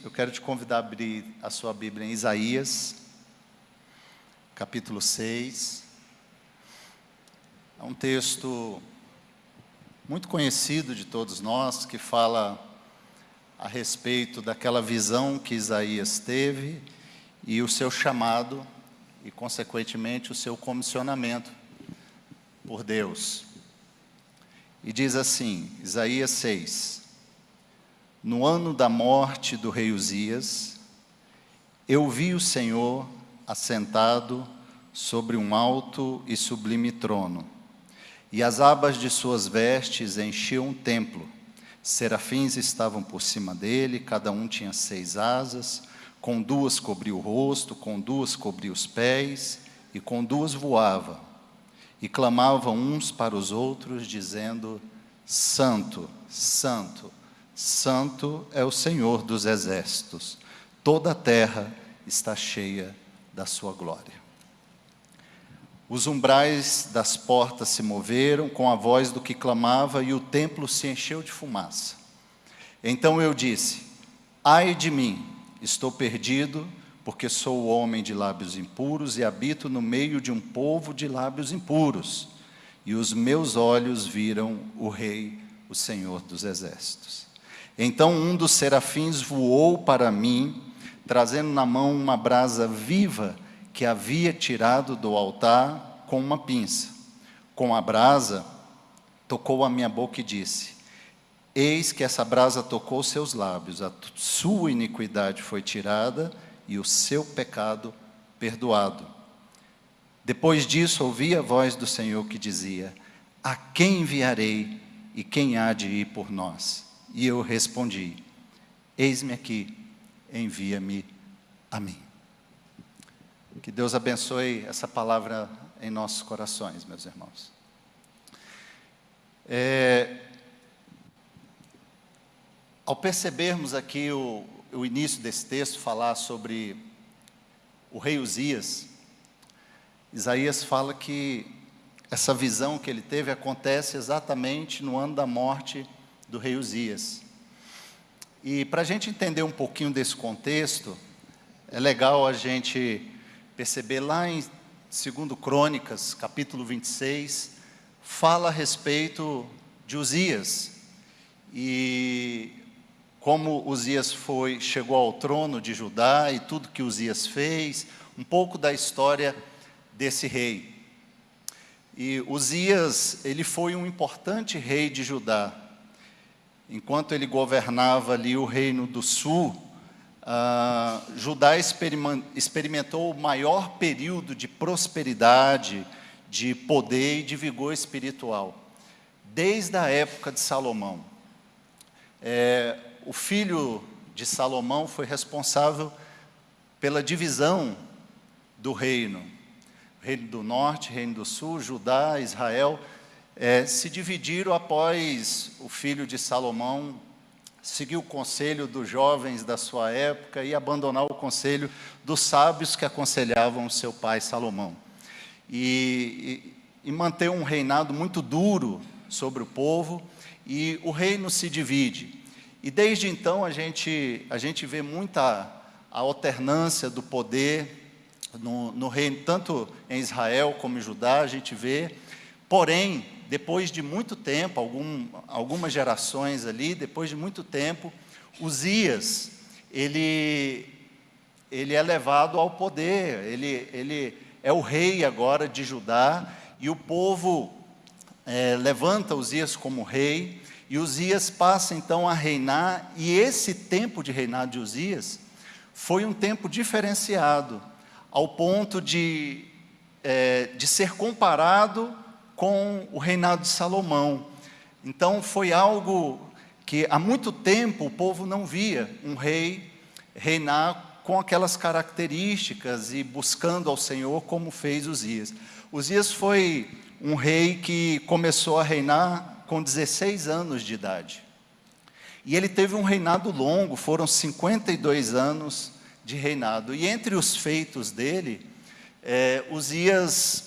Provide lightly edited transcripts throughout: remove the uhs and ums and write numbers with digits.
eu quero te convidar a abrir a sua Bíblia em Isaías, capítulo 6. É um texto muito conhecido de todos nós, que fala a respeito daquela visão que Isaías teve e o seu chamado e, consequentemente, o seu comissionamento por Deus. E diz assim, Isaías 6: No ano da morte do rei Uzias, eu vi o Senhor assentado sobre um alto e sublime trono, e as abas de suas vestes enchiam o templo. Serafins estavam por cima dele, cada um tinha 6 asas, com 2 cobria o rosto, com 2 cobria os pés, e com 2 voava. E clamavam uns para os outros, dizendo: Santo, Santo, Santo é o Senhor dos exércitos, toda a terra está cheia da sua glória. Os umbrais das portas se moveram com a voz do que clamava, e o templo se encheu de fumaça. Então eu disse: ai de mim, estou perdido, porque sou homem de lábios impuros e habito no meio de um povo de lábios impuros. E os meus olhos viram o Rei, o Senhor dos exércitos. Então um dos serafins voou para mim, trazendo na mão uma brasa viva que havia tirado do altar com uma pinça. Com a brasa, tocou a minha boca e disse: eis que essa brasa tocou seus lábios, a sua iniquidade foi tirada e o seu pecado perdoado. Depois disso, ouvi a voz do Senhor que dizia: a quem enviarei e quem há de ir por nós? E eu respondi: eis-me aqui, envia-me a mim. Que Deus abençoe essa palavra em nossos corações, meus irmãos. Ao percebermos aqui o início desse texto, falar sobre o rei Uzias, Isaías fala que essa visão que ele teve acontece exatamente no ano da morte do rei Uzias. E para a gente entender um pouquinho desse contexto, é legal a gente perceber lá em 2 Crônicas, capítulo 26, fala a respeito de Uzias. E como Uzias chegou ao trono de Judá e tudo que Uzias fez, um pouco da história desse rei. E Uzias, ele foi um importante rei de Judá. Enquanto ele governava ali o reino do sul, Judá experimentou o maior período de prosperidade, de poder e de vigor espiritual, desde a época de Salomão. O filho de Salomão foi responsável pela divisão do reino. Reino do norte, reino do sul, Judá, Israel, se dividiram após o filho de Salomão seguir o conselho dos jovens da sua época e abandonar o conselho dos sábios que aconselhavam seu pai Salomão. E manter um reinado muito duro sobre o povo, e o reino se divide. E desde então a gente vê muita a alternância do poder no reino, tanto em Israel como em Judá, a gente vê. Porém, depois de muito tempo, algumas gerações ali, depois de muito tempo, Uzias, ele é levado ao poder, ele é o rei agora de Judá, e o povo levanta Uzias como rei, e Uzias passa então a reinar, e esse tempo de reinado de Uzias foi um tempo diferenciado, ao ponto de ser comparado com o reinado de Salomão. Então foi algo que há muito tempo o povo não via um rei reinar com aquelas características e buscando ao Senhor como fez Uzias. Uzias foi um rei que começou a reinar com 16 anos de idade. E ele teve um reinado longo, foram 52 anos de reinado. E entre os feitos dele, Uzias,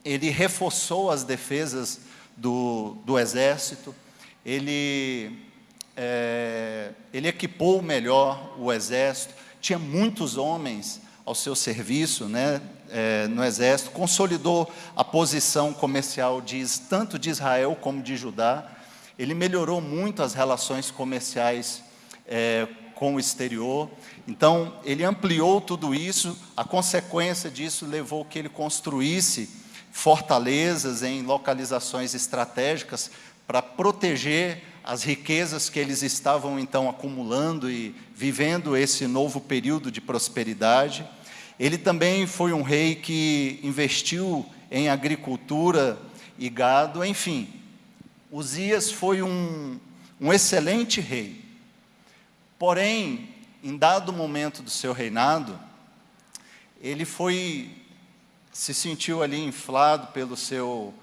ele reforçou as defesas do exército, ele ele equipou melhor o exército, tinha muitos homens ao seu serviço, né, no exército, consolidou a posição comercial tanto de Israel como de Judá. Ele melhorou muito as relações comerciais com o exterior. Então, ele ampliou tudo isso. A consequência disso levou que ele construísse fortalezas em localizações estratégicas para proteger as riquezas que eles estavam então acumulando e vivendo esse novo período de prosperidade. Ele também foi um rei que investiu em agricultura e gado, enfim. Uzias foi um excelente rei. Porém, em dado momento do seu reinado, ele se sentiu ali inflado pelo seu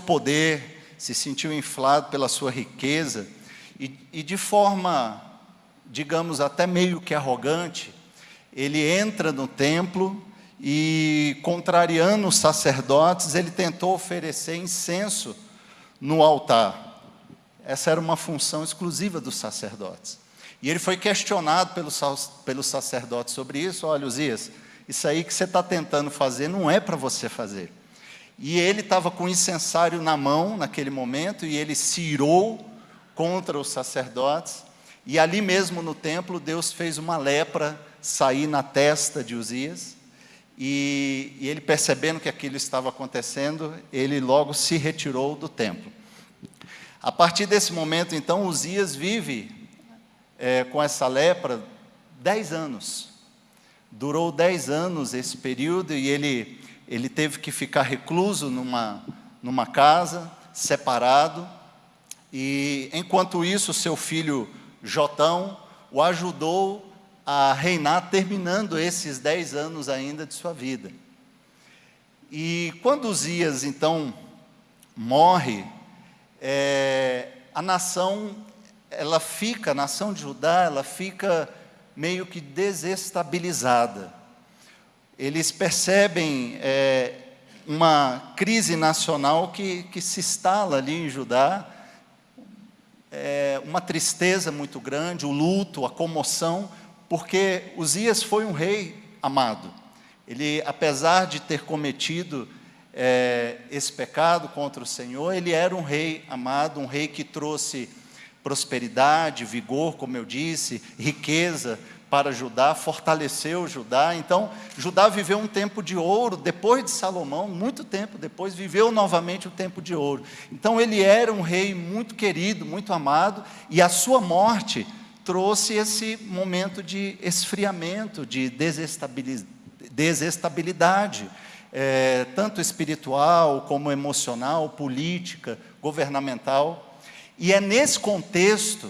poder, se sentiu inflado pela sua riqueza, e de forma, digamos, até meio que arrogante, ele entra no templo e, contrariando os sacerdotes, ele tentou oferecer incenso no altar. Essa era uma função exclusiva dos sacerdotes. E ele foi questionado pelos sacerdotes sobre isso. Olha, Uzias, isso aí que você está tentando fazer não é para você fazer. E ele estava com o incensário na mão naquele momento, e ele se irou contra os sacerdotes, e ali mesmo no templo Deus fez uma lepra sair na testa de Uzias, e ele, percebendo que aquilo estava acontecendo, ele logo se retirou do templo. A partir desse momento então, Uzias vive com essa lepra 10 anos. Durou 10 anos esse período, e ele teve que ficar recluso numa casa, separado, e enquanto isso seu filho Jotão o ajudou a reinar, terminando esses 10 anos ainda de sua vida. E quando Uzias então morre, a nação de Judá, ela fica meio que desestabilizada. Eles percebem uma crise nacional que se instala ali em Judá, uma tristeza muito grande, o luto, a comoção, porque Uzias foi um rei amado. Ele, apesar de ter cometido esse pecado contra o Senhor, ele era um rei amado, um rei que trouxe prosperidade, vigor, como eu disse, riqueza para Judá, fortaleceu Judá. Então, Judá viveu um tempo de ouro, depois de Salomão, muito tempo depois, viveu novamente o tempo de ouro. Então, ele era um rei muito querido, muito amado, e a sua morte trouxe esse momento de esfriamento, de desestabilidade, tanto espiritual, como emocional, política, governamental. E é nesse contexto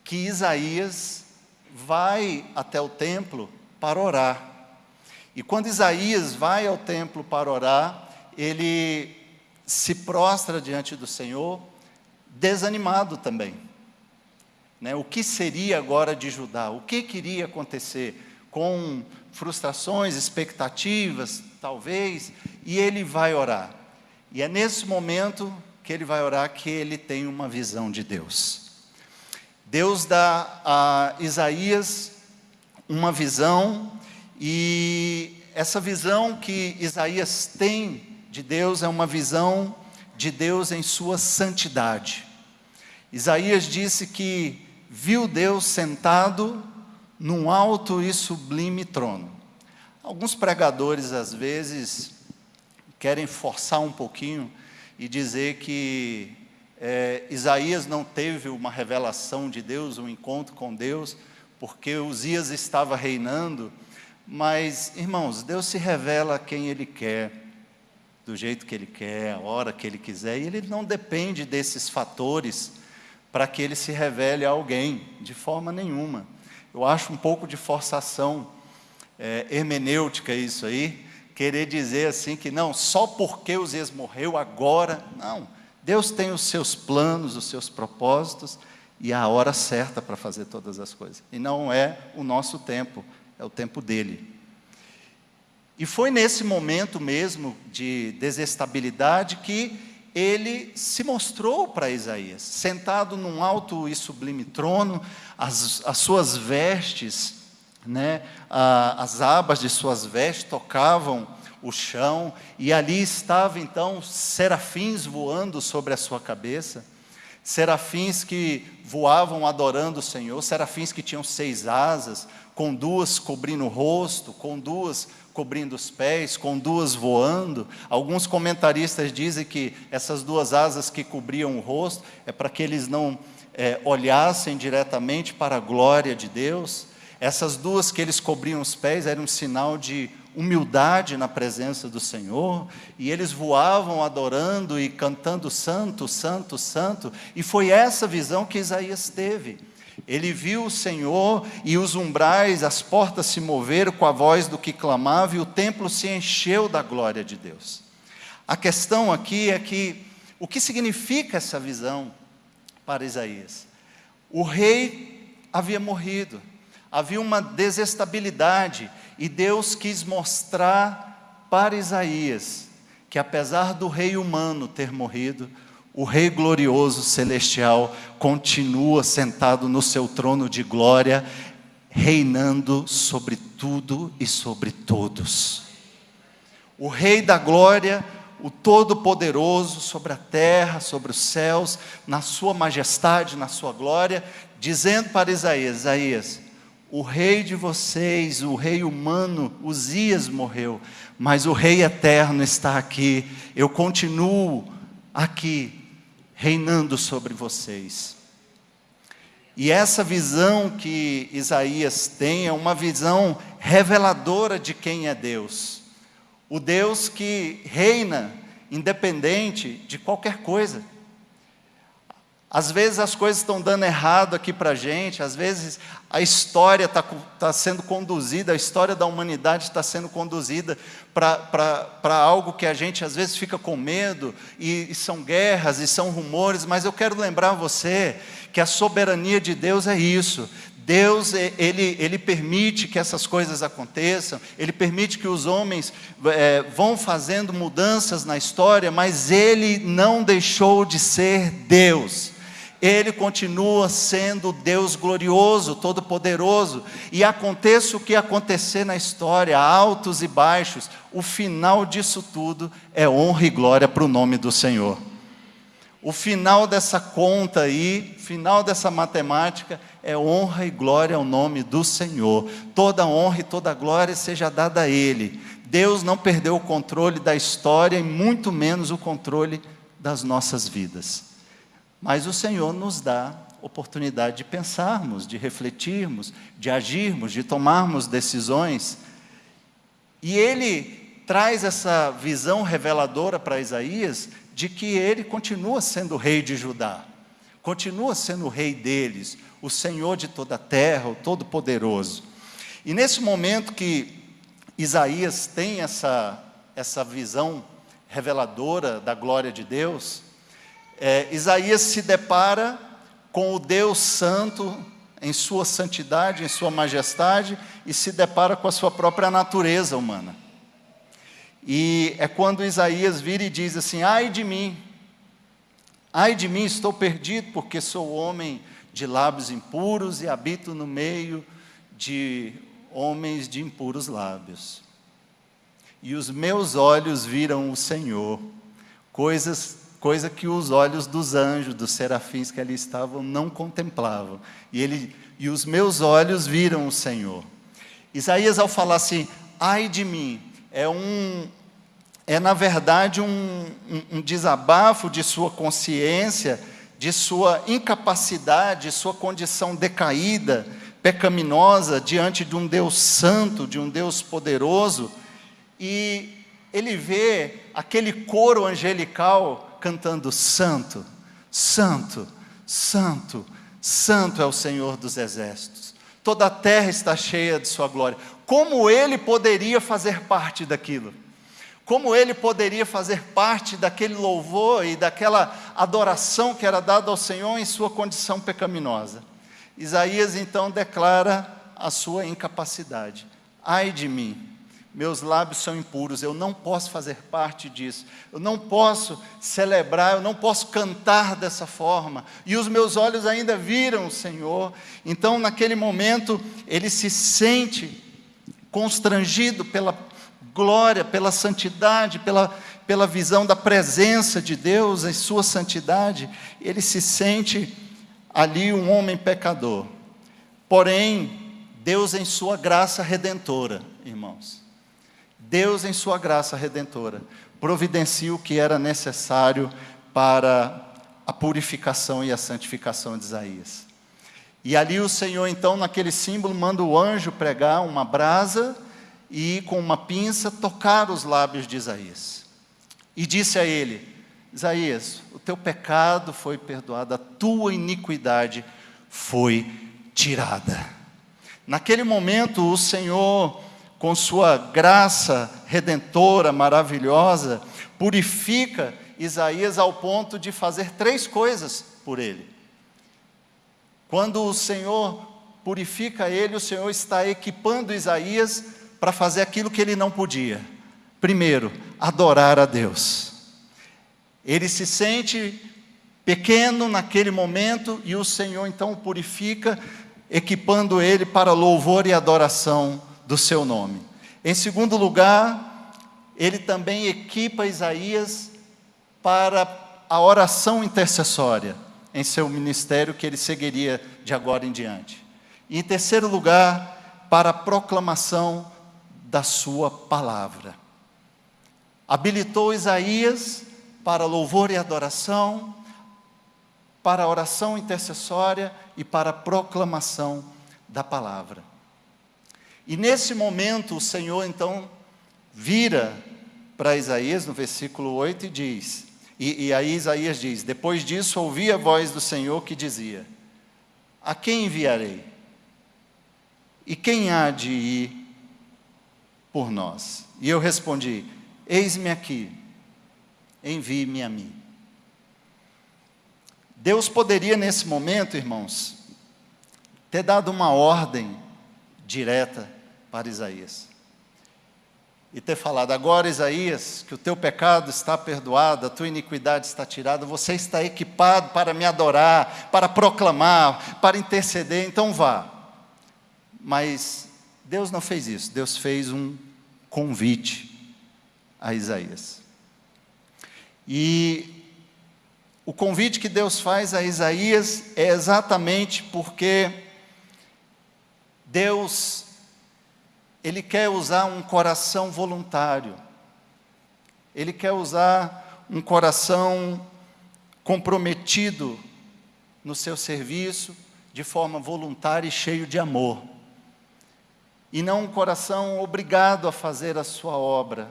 que Isaías vai até o templo para orar. E quando Isaías vai ao templo para orar, ele se prostra diante do Senhor, desanimado também. O que seria agora de Judá? O que iria acontecer? Com frustrações, expectativas, talvez, e ele vai orar. E é nesse momento que ele vai orar que ele tem uma visão de Deus. Deus dá a Isaías uma visão, e essa visão que Isaías tem de Deus é uma visão de Deus em sua santidade. Isaías disse que viu Deus sentado num alto e sublime trono. Alguns pregadores, às vezes, querem forçar um pouquinho e dizer que Isaías não teve uma revelação de Deus, um encontro com Deus, porque Uzias estava reinando. Mas, irmãos, Deus se revela a quem Ele quer, do jeito que Ele quer, a hora que Ele quiser, e Ele não depende desses fatores para que Ele se revele a alguém, de forma nenhuma. Eu acho um pouco de forçação hermenêutica isso aí, querer dizer assim que não, só porque Uzias morreu agora, não. Deus tem os seus planos, os seus propósitos, e a hora certa para fazer todas as coisas. E não é o nosso tempo, é o tempo dele. E foi nesse momento mesmo de desestabilidade que ele se mostrou para Isaías, sentado num alto e sublime trono, as suas vestes, né, as abas de suas vestes tocavam o chão, e ali estavam então serafins voando sobre a sua cabeça, serafins que voavam adorando o Senhor, serafins que tinham 6 asas, com 2 cobrindo o rosto, com 2 cobrindo os pés, com 2 voando. Alguns comentaristas dizem que essas 2 asas que cobriam o rosto é para que eles não olhassem diretamente para a glória de Deus. Essas 2 que eles cobriam os pés eram um sinal de humildade na presença do Senhor, e eles voavam adorando e cantando santo, santo, santo, e foi essa visão que Isaías teve. Ele viu o Senhor e os umbrais, as portas se moveram com a voz do que clamava, e o templo se encheu da glória de Deus. A questão aqui é que, o que significa essa visão para Isaías? O rei havia morrido, havia uma desestabilidade, e Deus quis mostrar para Isaías que, apesar do rei humano ter morrido, o rei glorioso celestial continua sentado no seu trono de glória, reinando sobre tudo e sobre todos. O rei da glória, o Todo-Poderoso, sobre a terra, sobre os céus, na sua majestade, na sua glória, dizendo para Isaías: Isaías, o rei de vocês, o rei humano, Uzias morreu, mas o rei eterno está aqui, eu continuo aqui, reinando sobre vocês. E essa visão que Isaías tem é uma visão reveladora de quem é Deus. O Deus que reina independente de qualquer coisa. Às vezes as coisas estão dando errado aqui para a gente, às vezes a história está sendo conduzida, a história da humanidade está sendo conduzida para algo que a gente às vezes fica com medo, e são guerras, e são rumores, mas eu quero lembrar você que a soberania de Deus é isso. Deus, Ele permite que essas coisas aconteçam, Ele permite que os homens vão fazendo mudanças na história, mas Ele não deixou de ser Deus. Ele continua sendo Deus glorioso, todo-poderoso, e aconteça o que acontecer na história, altos e baixos, o final disso tudo é honra e glória para o nome do Senhor. O final dessa conta aí, final dessa matemática, é honra e glória ao nome do Senhor. Toda honra e toda glória seja dada a Ele. Deus não perdeu o controle da história, e muito menos o controle das nossas vidas. Mas o Senhor nos dá oportunidade de pensarmos, de refletirmos, de agirmos, de tomarmos decisões. E Ele traz essa visão reveladora para Isaías, de que Ele continua sendo o rei de Judá, continua sendo o rei deles, o Senhor de toda a terra, o Todo-Poderoso. E nesse momento que Isaías tem essa visão reveladora da glória de Deus, Isaías se depara com o Deus Santo em sua santidade, em sua majestade, e se depara com a sua própria natureza humana. E é quando Isaías vira e diz assim: ai de mim, estou perdido, porque sou homem de lábios impuros e habito no meio de homens de impuros lábios. E os meus olhos viram o Senhor, coisa que os olhos dos anjos, dos serafins que ali estavam, não contemplavam. E os meus olhos viram o Senhor. Isaías, ao falar assim, ai de mim, é na verdade um desabafo de sua consciência, de sua incapacidade, de sua condição decaída, pecaminosa, diante de um Deus santo, de um Deus poderoso. E ele vê aquele coro angelical cantando: santo, santo, santo, santo é o Senhor dos exércitos. Toda a terra está cheia de sua glória. Como ele poderia fazer parte daquilo? Como ele poderia fazer parte daquele louvor e daquela adoração que era dada ao Senhor em sua condição pecaminosa? Isaías então declara a sua incapacidade. Ai de mim, meus lábios são impuros, eu não posso fazer parte disso, eu não posso celebrar, eu não posso cantar dessa forma, e os meus olhos ainda viram o Senhor. Então, naquele momento, ele se sente constrangido pela glória, pela santidade, pela visão da presença de Deus, em sua santidade. Ele se sente ali um homem pecador. Porém, Deus em sua graça redentora, irmãos, Deus em sua graça redentora, providencia o que era necessário para a purificação e a santificação de Isaías. E ali o Senhor, então, naquele símbolo, manda o anjo pregar uma brasa e com uma pinça tocar os lábios de Isaías. E disse a ele: Isaías, o teu pecado foi perdoado, a tua iniquidade foi tirada. Naquele momento, o Senhor, com sua graça redentora, maravilhosa, purifica Isaías ao ponto de fazer 3 coisas por ele. Quando o Senhor purifica ele, o Senhor está equipando Isaías para fazer aquilo que ele não podia. Primeiro, adorar a Deus. Ele se sente pequeno naquele momento e o Senhor então o purifica, equipando ele para louvor e adoração do seu nome. Em segundo lugar, ele também equipa Isaías para a oração intercessória em seu ministério que ele seguiria de agora em diante. E em terceiro lugar, para a proclamação da sua palavra. Habilitou Isaías para louvor e adoração, para a oração intercessória e para a proclamação da palavra. E nesse momento o Senhor então vira para Isaías no versículo 8 e diz, e aí Isaías diz: depois disso ouvi a voz do Senhor que dizia: a quem enviarei? E quem há de ir por nós? E eu respondi: eis-me aqui, envie-me a mim. Deus poderia nesse momento, irmãos, ter dado uma ordem direta para Isaías. E ter falado: agora, Isaías, que o teu pecado está perdoado, a tua iniquidade está tirada, você está equipado para me adorar, para proclamar, para interceder, então vá. Mas Deus não fez isso, Deus fez um convite a Isaías. E o convite que Deus faz a Isaías é exatamente porque Deus, Ele quer usar um coração voluntário. Ele quer usar um coração comprometido no seu serviço, de forma voluntária e cheio de amor. E não um coração obrigado a fazer a sua obra.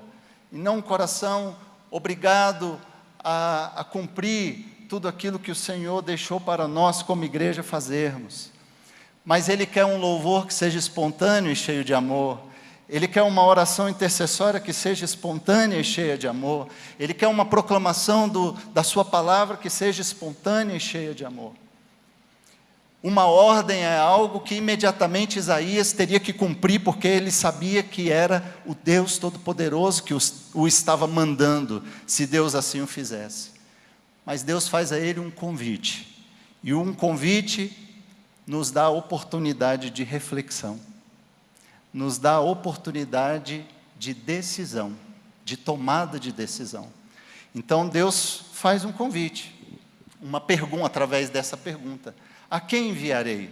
E não um coração obrigado a cumprir tudo aquilo que o Senhor deixou para nós como igreja fazermos. Mas Ele quer um louvor que seja espontâneo e cheio de amor. Ele quer uma oração intercessória que seja espontânea e cheia de amor. Ele quer uma proclamação da sua palavra que seja espontânea e cheia de amor. Uma ordem é algo que imediatamente Isaías teria que cumprir, porque ele sabia que era o Deus Todo-Poderoso que o estava mandando, se Deus assim o fizesse. Mas Deus faz a ele um convite. E um convite nos dá a oportunidade de reflexão. Nos dá a oportunidade de decisão, de tomada de decisão. Então Deus faz um convite, uma pergunta, através dessa pergunta: a quem enviarei?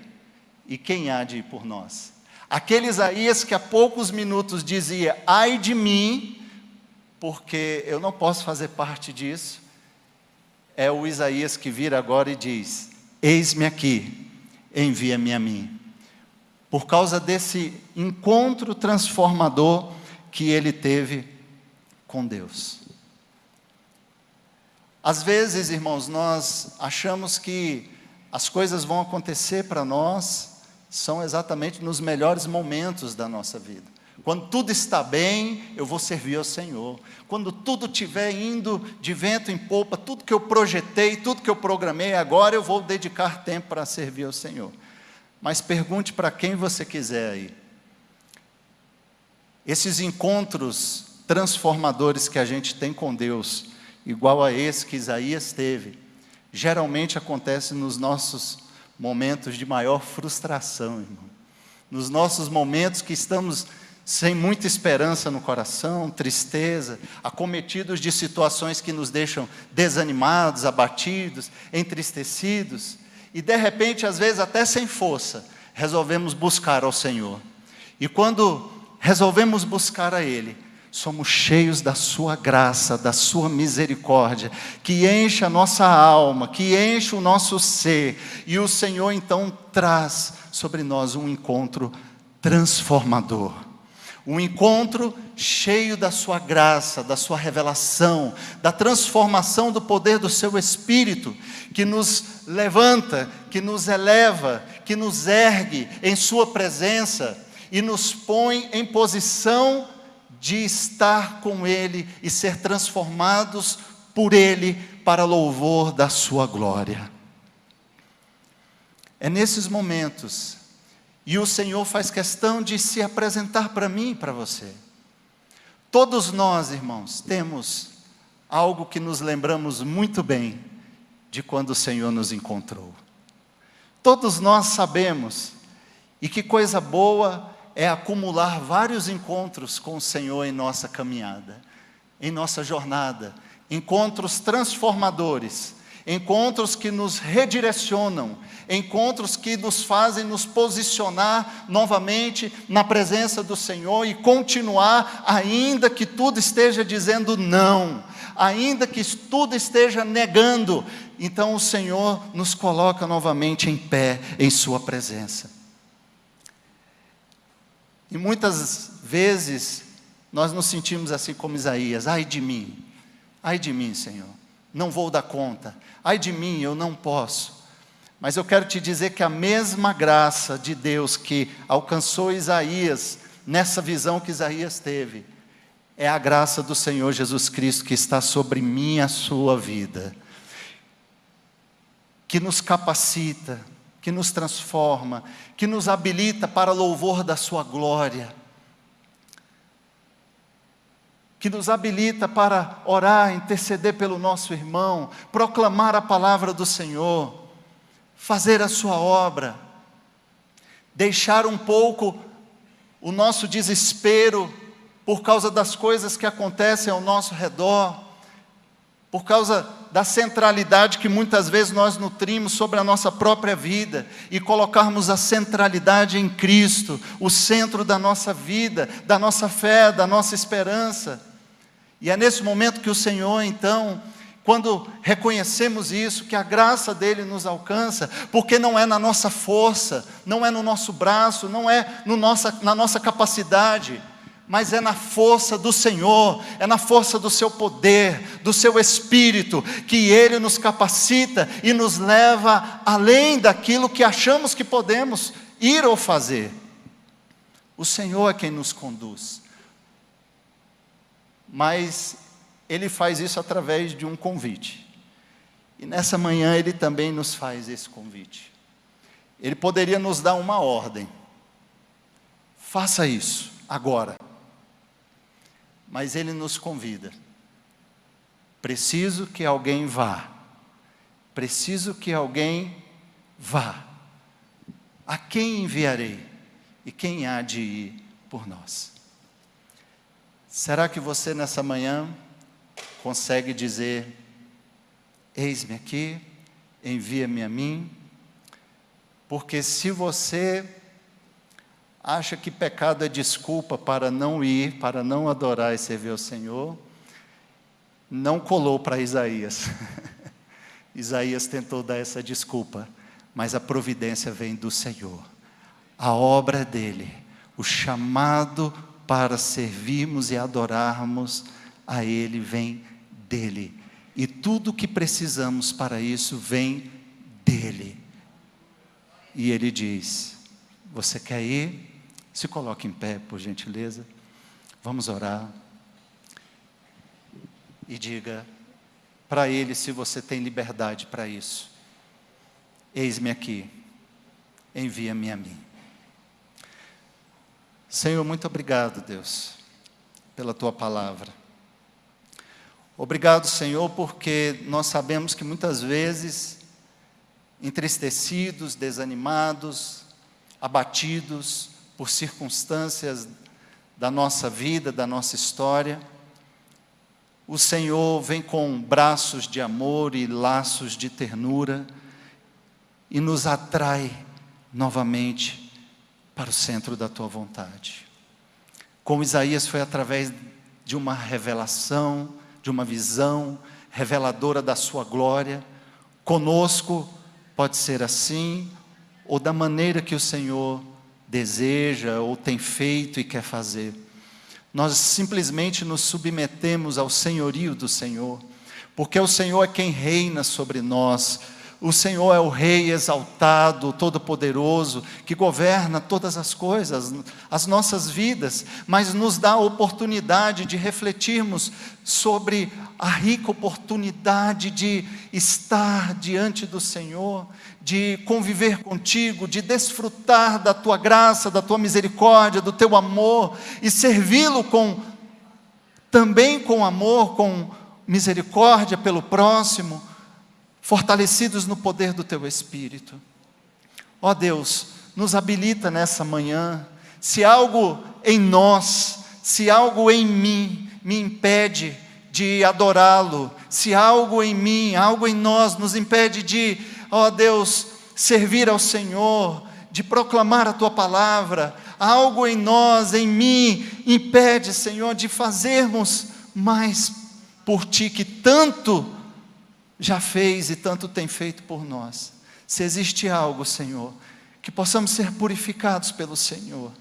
E quem há de ir por nós? Aquele Isaías que há poucos minutos dizia: ai de mim, porque eu não posso fazer parte disso, é o Isaías que vira agora e diz: eis-me aqui, envia-me a mim. Por causa desse encontro transformador que ele teve com Deus. Às vezes, irmãos, nós achamos que as coisas vão acontecer para nós, são exatamente nos melhores momentos da nossa vida. Quando tudo está bem, eu vou servir ao Senhor. Quando tudo estiver indo de vento em popa, tudo que eu projetei, tudo que eu programei, agora eu vou dedicar tempo para servir ao Senhor. Mas pergunte para quem você quiser aí. Esses encontros transformadores que a gente tem com Deus, igual a esse que Isaías teve, geralmente acontece nos nossos momentos de maior frustração, irmão. Nos nossos momentos que estamos sem muita esperança no coração, tristeza, acometidos de situações que nos deixam desanimados, abatidos, entristecidos, e de repente, às vezes até sem força, resolvemos buscar ao Senhor. E quando resolvemos buscar a Ele, somos cheios da sua graça, da sua misericórdia, que enche a nossa alma, que enche o nosso ser, e o Senhor então traz sobre nós um encontro transformador, um encontro cheio da sua graça, da sua revelação, da transformação do poder do seu Espírito, que nos levanta, que nos eleva, que nos ergue em sua presença, e nos põe em posição de estar com Ele e ser transformados por Ele para louvor da sua glória. É nesses momentos, e o Senhor faz questão de se apresentar para mim e para você. Todos nós, irmãos, temos algo que nos lembramos muito bem de quando o Senhor nos encontrou. Todos nós sabemos, e que coisa boa é acumular vários encontros com o Senhor em nossa caminhada, em nossa jornada, encontros transformadores, encontros que nos redirecionam, encontros que nos fazem nos posicionar novamente na presença do Senhor e continuar, ainda que tudo esteja dizendo não, ainda que tudo esteja negando. Então o Senhor nos coloca novamente em pé em sua presença. E muitas vezes nós nos sentimos assim como Isaías: ai de mim, Senhor, não vou dar conta, ai de mim, eu não posso. Mas eu quero te dizer que a mesma graça de Deus que alcançou Isaías, nessa visão que Isaías teve, é a graça do Senhor Jesus Cristo que está sobre mim e a sua vida, que nos capacita, que nos transforma, que nos habilita para louvor da sua glória, que nos habilita para orar, interceder pelo nosso irmão, proclamar a palavra do Senhor, fazer a sua obra, deixar um pouco o nosso desespero por causa das coisas que acontecem ao nosso redor, por causa da centralidade que muitas vezes nós nutrimos sobre a nossa própria vida, e colocarmos a centralidade em Cristo, o centro da nossa vida, da nossa fé, da nossa esperança. E é nesse momento que o Senhor, então, quando reconhecemos isso, que a graça dEle nos alcança, porque não é na nossa força, não é no nosso braço, não é na nossa capacidade, mas é na força do Senhor, é na força do seu poder, do seu Espírito, que Ele nos capacita e nos leva além daquilo que achamos que podemos ir ou fazer. O Senhor é quem nos conduz, mas Ele faz isso através de um convite, e nessa manhã Ele também nos faz esse convite. Ele poderia nos dar uma ordem: faça isso agora. Mas Ele nos convida: preciso que alguém vá, preciso que alguém vá. A quem enviarei? E quem há de ir por nós? Será que você nessa manhã consegue dizer: eis-me aqui, envia-me a mim? Porque se você acha que pecado é desculpa para não ir, para não adorar e servir ao Senhor, não colou para Isaías. Isaías tentou dar essa desculpa, mas a providência vem do Senhor. A obra é dEle, o chamado para servirmos e adorarmos a Ele vem dEle. E tudo o que precisamos para isso vem dEle. E Ele diz: você quer ir? Se coloque em pé, por gentileza. Vamos orar. E diga para Ele, se você tem liberdade para isso: eis-me aqui, envia-me a mim. Senhor, muito obrigado, Deus, pela Tua palavra. Obrigado, Senhor, porque nós sabemos que muitas vezes, entristecidos, desanimados, abatidos por circunstâncias da nossa vida, da nossa história, o Senhor vem com braços de amor e laços de ternura e nos atrai novamente para o centro da Tua vontade. Como Isaías foi através de uma revelação, de uma visão reveladora da Sua glória, conosco pode ser assim, ou da maneira que o Senhor deseja, ou tem feito e quer fazer. Nós simplesmente nos submetemos ao senhorio do Senhor, porque o Senhor é quem reina sobre nós. O Senhor é o Rei exaltado, todo-poderoso, que governa todas as coisas, as nossas vidas, mas nos dá a oportunidade de refletirmos sobre a rica oportunidade de estar diante do Senhor, de conviver contigo, de desfrutar da Tua graça, da Tua misericórdia, do Teu amor, e servi-lo também com amor, com misericórdia pelo próximo, fortalecidos no poder do Teu Espírito. Ó Deus, nos habilita nessa manhã. Se algo em nós, se algo em mim me impede de adorá-lo, se algo em mim, algo em nós nos impede de, ó Deus, servir ao Senhor, de proclamar a Tua palavra, algo em nós, em mim, impede, Senhor, de fazermos mais por Ti, que tanto já fez e tanto tem feito por nós. Se existe algo, Senhor, que possamos ser purificados pelo Senhor,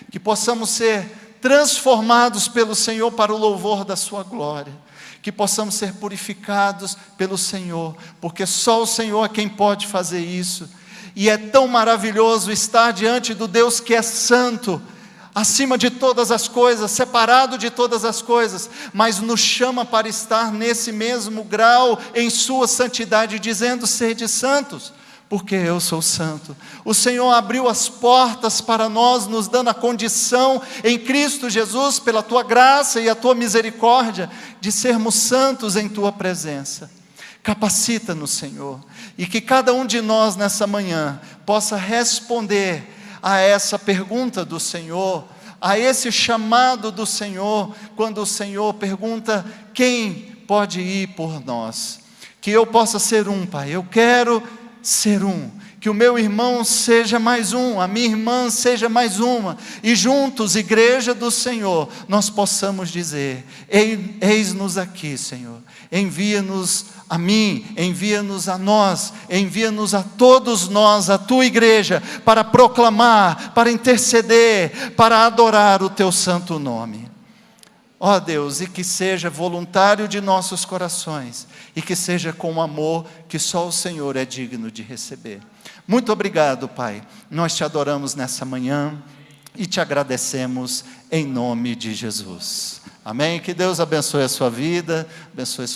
que possamos ser transformados pelo Senhor para o louvor da Sua glória, que possamos ser purificados pelo Senhor, porque só o Senhor é quem pode fazer isso, e é tão maravilhoso estar diante do Deus que é santo, acima de todas as coisas, separado de todas as coisas, mas nos chama para estar nesse mesmo grau, em sua santidade, dizendo: sede santos, porque eu sou santo. O Senhor abriu as portas para nós, nos dando a condição, em Cristo Jesus, pela Tua graça e a Tua misericórdia, de sermos santos em Tua presença. Capacita-nos, Senhor, e que cada um de nós nessa manhã possa responder a essa pergunta do Senhor, a esse chamado do Senhor, quando o Senhor pergunta: quem pode ir por nós? Que eu possa ser um, Pai, eu quero ser um, que o meu irmão seja mais um, a minha irmã seja mais uma, e juntos, igreja do Senhor, nós possamos dizer: eis-nos aqui, Senhor, envia-nos a mim, envia-nos a nós, envia-nos a todos nós, a Tua igreja, para proclamar, para interceder, para adorar o Teu santo nome. Ó Deus, e que seja voluntário de nossos corações, e que seja com amor que só o Senhor é digno de receber. Muito obrigado, Pai, nós Te adoramos nessa manhã, e Te agradecemos em nome de Jesus. Amém? Que Deus abençoe a sua vida, abençoe